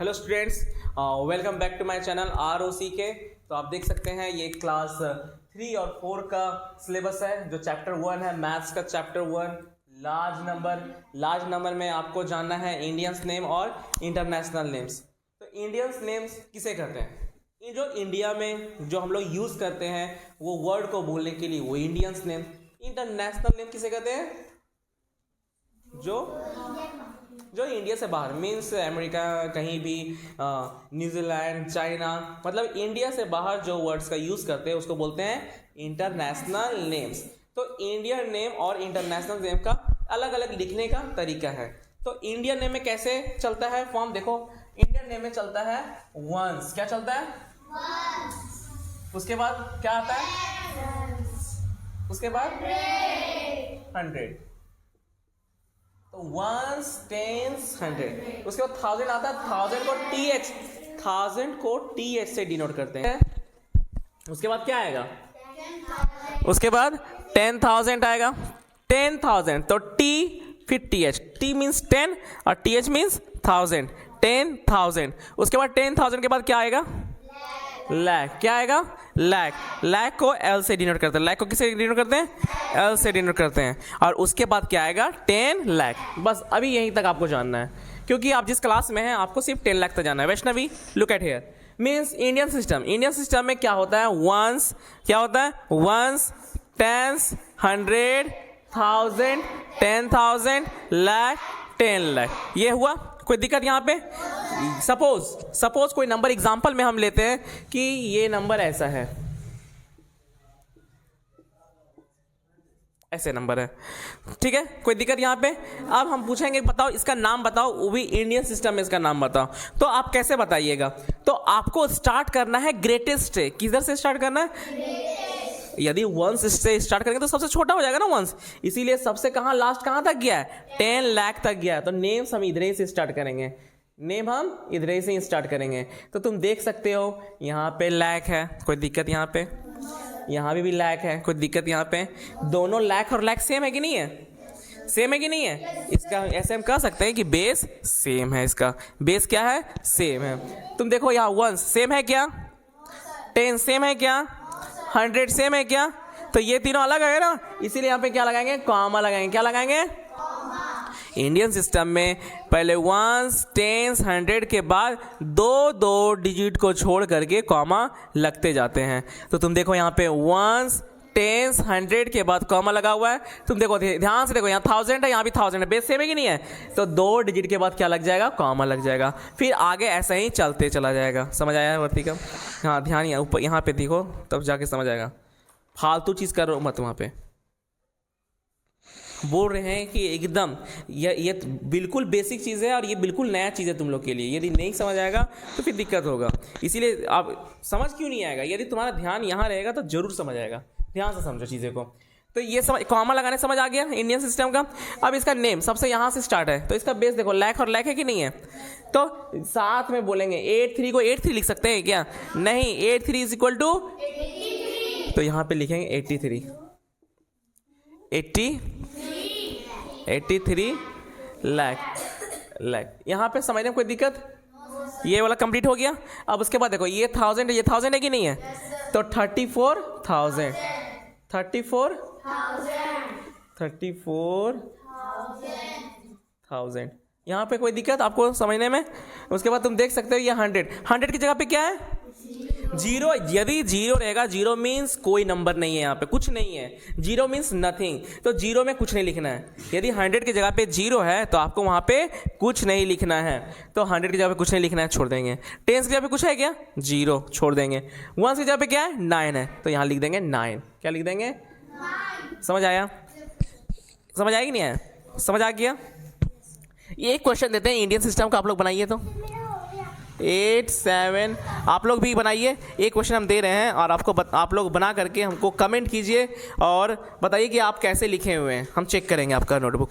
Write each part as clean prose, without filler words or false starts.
Hello students, welcome back to my channel ROCK। तो आप देख सकते हैं ये क्लास 3 और 4 का सिलेबस है। जो चैप्टर 1 है मैथ्स का चैप्टर 1 लार्ज नंबर में आपको जानना है इंडियंस नेम और इंटरनेशनल नेम्स। तो इंडियंस नेम्स किसे कहते हैं? ये जो इंडिया में जो हम लोग यूज़ करते हैं वो वर्ड को बोलने के लिए वो इंडियंस नेम। इंटरनेशनल नेम किसे कहते हैं? जो इंडिया से बाहर मीन्स अमेरिका, कहीं भी न्यूजीलैंड, चाइना, मतलब इंडिया से बाहर जो वर्ड्स का यूज़ करते हैं उसको बोलते हैं इंटरनेशनल नेम्स। तो इंडियन नेम और इंटरनेशनल नेम का अलग अलग लिखने का तरीका है। तो इंडियन नेम में कैसे चलता है फॉर्म? देखो, इंडियन नेम में चलता है वंस। क्या चलता है? वंस। उसके बाद क्या आता है? उसके बाद 100। तो वंस, टेंस, 100। उसके बाद 1000 आता है। 1000 को TH से डिनोट करते हैं। उसके बाद क्या आएगा? उसके बाद 10,000 आएगा। 10,000 तो T फिर TH। T मीन्स 10 और TH मीन्स 1000। 10,000। उसके बाद 10,000 के बाद क्या आएगा? लैख। क्या आएगा? लैख को L से डिनोट करते हैं। लैख को किससे डिनोट करते हैं? L से डिनोट करते हैं। और उसके बाद क्या आएगा? 10 लाख। बस अभी यहीं तक आपको जानना है, क्योंकि आप जिस क्लास में हैं आपको सिर्फ 10 लाख तक जानना है। Vaishnavi, look at here. Means Indian system में क्या होता है? वंस। क्या होता है? Ones, tens, 100, 1000, 10,000, lakh, 10 lakh. ये हुआ। कोई दिक्कत यहाँ पे? सपोज कोई नंबर एग्जांपल में हम लेते हैं कि ये नंबर ऐसा है, ऐसे नंबर है, ठीक है? कोई दिक्कत यहाँ पे? अब हम पूछेंगे बताओ इसका नाम बताओ, वो भी इंडियन सिस्टम में इसका नाम बताओ। तो आप कैसे बताइएगा? तो आपको स्टार्ट करना है ग्रेटेस्ट से। किधर से स्टार्ट करना है? यदि वंस से स्टार्ट करेंगे तो सबसे छोटा हो जाएगा ना वंस, इसीलिए सबसे लास्ट कहाँ तक गया है? 10 लाख तक गया है। तो नेम्स हम इधर से स्टार्ट करेंगे। से ही स्टार्ट करेंगे। तो तुम देख सकते हो यहाँ पे लैख है, कोई दिक्कत यहाँ पे? यहाँ भी लैख है, कोई दिक्कत यहाँ पे? दोनों लैख और लैख सेम है कि नहीं है? सेम है कि नहीं है? इसका ऐसे हम कह सकते हैं कि बेस सेम है। इसका बेस क्या है? सेम है। तुम देखो यहाँ वंस सेम है क्या? 10 सेम है क्या? 100 सेम है क्या? तो ये तीनों अलग है ना, इसीलिए यहाँ पे क्या लगाएंगे? कॉमा लगाएंगे। क्या लगाएंगे? इंडियन सिस्टम में पहले वंस, टेंस, 100 के बाद दो डिजिट को छोड़ करके कॉमा लगते जाते हैं। तो तुम देखो यहाँ पे वंस, टेंस, 100 के बाद कॉमा लगा हुआ है। तुम देखो ध्यान से देखो, यहाँ 1000 है, यहाँ भी 1000 है, बेस सेम है कि नहीं है? तो 2 डिजिट के बाद क्या लग जाएगा? कॉमा लग जाएगा। फिर आगे ऐसा ही चलते चला जाएगा। समझ आया वर्ती का? हाँ, ध्यान यहाँ पे देखो, तब जाके समझ आएगा। फालतू चीज़ करो मत। वहाँ पे बोल रहे हैं कि एकदम ये बिल्कुल बेसिक चीज़ है और ये बिल्कुल नया चीज़ है तुम लोग के लिए। यदि नहीं समझ आएगा तो फिर दिक्कत होगा। इसीलिए आप समझ क्यों नहीं आएगा? यदि तुम्हारा ध्यान यहाँ रहेगा तो जरूर समझ आएगा। ध्यान से समझो चीज़ें को। तो ये समझ, कॉमा लगाने समझ आ गया इंडियन सिस्टम का। अब इसका नेम सबसे यहाँ से स्टार्ट है, तो इसका बेस देखो लैख और लैख है कि नहीं है? तो साथ में बोलेंगे 83 को 83 लिख सकते हैं क्या? नहीं, 83 इज इक्वल टू, तो यहाँ पे लिखेंगे 83 लाख। यहाँ पे समझने में कोई दिक्कत? ये वाला कंप्लीट हो गया। अब उसके बाद देखो ये 1000 है कि नहीं है? तो 34,000 यहाँ पे कोई दिक्कत आपको समझने में? उसके बाद तुम देख सकते हो ये 100 की जगह पे क्या है? जीरो। यदि जीरो रहेगा, जीरो मीन्स कोई नंबर नहीं है, यहाँ पे कुछ नहीं है। जीरो मीन्स नथिंग, तो जीरो में कुछ नहीं लिखना है। यदि 100 की जगह पे जीरो है तो आपको वहाँ पे कुछ नहीं लिखना है। तो 100 की जगह पे कुछ नहीं लिखना है, छोड़ देंगे। 10 की जगह पे कुछ है क्या? जीरो, छोड़ देंगे। 1 की जगह पे क्या है? 9 है, तो यहाँ लिख देंगे 9। क्या लिख देंगे? 9। समझ आया? समझ आया कि नहीं आया? समझ आ गया? ये एक क्वेश्चन देते हैं इंडियन सिस्टम का, आप लोग बनाइए। तो 8, 7 आप लोग भी बनाइए। एक क्वेश्चन हम दे रहे हैं और आप लोग बना करके हमको कमेंट कीजिए और बताइए कि आप कैसे लिखे हुए हैं। हम चेक करेंगे आपका नोटबुक।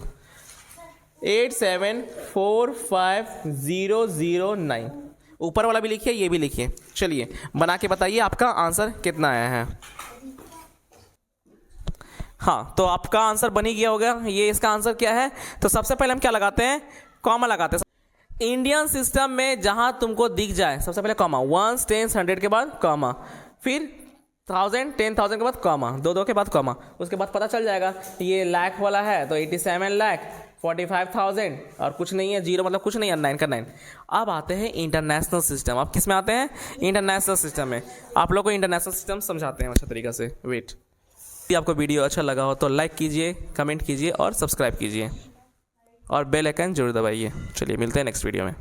8, 7, 4, 5, 0, 0, 9। ऊपर वाला भी लिखिए, ये भी लिखिए। चलिए बना के बताइए आपका आंसर कितना आया है। हाँ, तो आपका आंसर बन ही गया होगा। ये इसका आंसर क्या है? तो सबसे पहले हम क्या लगाते हैं? कॉमा लगाते हैं। इंडियन सिस्टम में जहां तुमको दिख जाए सबसे पहले कॉमा, 1 10 100 के बाद कॉमा, फिर 1000 10,000 के बाद कॉमा, 2 के बाद कॉमा, उसके बाद पता चल जाएगा ये लाख वाला है तो 87 लाख 45,000 और कुछ नहीं है, जीरो मतलब कुछ नहीं है, 9 का 9। अब आते हैं इंटरनेशनल सिस्टम। आप किस में आते हैं? इंटरनेशनल सिस्टम में। आप लोग को इंटरनेशनल सिस्टम समझाते हैं अच्छा तरीका से। वेट, यदि आपको वीडियो अच्छा लगा हो तो लाइक कीजिए, कमेंट कीजिए और सब्सक्राइब कीजिए और बेल आइकन जरूर दबाइए। चलिए मिलते हैं नेक्स्ट वीडियो में।